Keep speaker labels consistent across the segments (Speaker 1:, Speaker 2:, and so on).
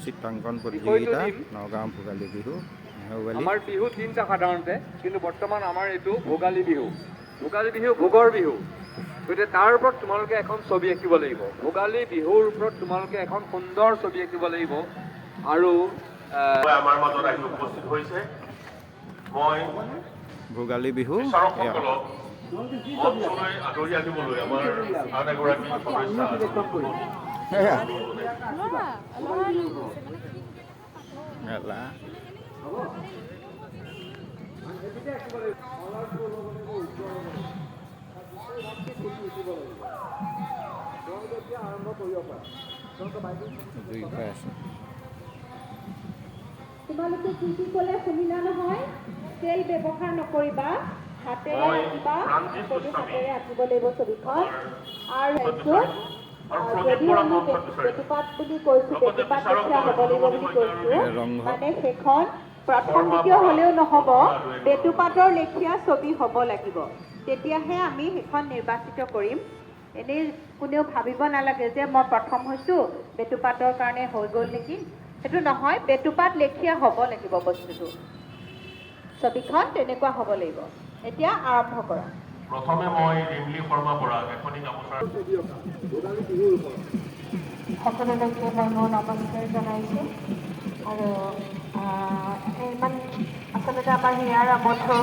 Speaker 1: চিত্ৰাংকন প্ৰতিযোগিতা নগাঁও ভোগালী বিহু।
Speaker 2: আমাৰ বিহু তিনিটা সাধাৰণতে, কিন্তু বৰ্তমান আমাৰ এইটো ভোগালী বিহু। ভোগালী বিহু ভোগৰ বিহু, গতিকে তাৰ ওপৰত তোমালোকে এখন ছবি আঁকিব লাগিব। ভোগালী বিহুৰ ওপৰত তোমালোকে এখন সুন্দৰ ছবি আঁকিব লাগিব। আৰু
Speaker 3: আমাৰ মাজত আহি উপস্থিত হৈছে মই
Speaker 1: ভোগালী বিহু
Speaker 3: বিচাৰকসকলক মঞ্চলৈ আদৰি আনিবলৈ আমাৰ আন এগৰাকী
Speaker 1: মেলা
Speaker 4: তোমালোকে কি কি ক'লে শুনিলা নহয়? তেল ব্যৱহাৰ নকৰিবা, হাতেৰে আঁকিবা, সকলো হাতেৰে আঁকিব লাগিব ছবিখন। আৰু যদি আমি বেটুপাত বুলি কৈছোঁ, বেটুপাত লেখীয়া হ'ব লাগিব বুলি কৈছোঁ, মানে সেইখন প্ৰথম দ্বিতীয় হ'লেও নহ'ব, বেটুপাতৰ লেখীয়া ছবি হ'ব লাগিব, তেতিয়াহে আমি সেইখন নিৰ্বাচিত কৰিম। এনেই কোনেও ভাবিব নালাগে যে মই প্ৰথম হৈছোঁ বেটুপাতৰ কাৰণে হৈ গ'ল নেকি, সেইটো নহয়। বেটুপাত লেখীয়া হ'ব লাগিব বস্তুটো, ছবিখন তেনেকুৱা হ'ব লাগিব। এতিয়া আৰম্ভ কৰা।
Speaker 3: প্ৰথমে মই ৰিমলি শৰ্মা বৰা এখনি গামোচা
Speaker 4: সকলোলৈকে মই মোৰ নমস্কাৰ জনাইছোঁ। আৰু ইমান আচলতে আমাৰ হিয়াৰ আমঠু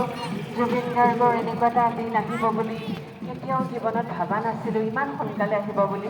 Speaker 4: জুবিন গাৰ্গৰ এনেকুৱা এটা দিন আহিব বুলি কেতিয়াও জীৱনত ভবা নাছিলোঁ, ইমান সোনকালে আহিব বুলি।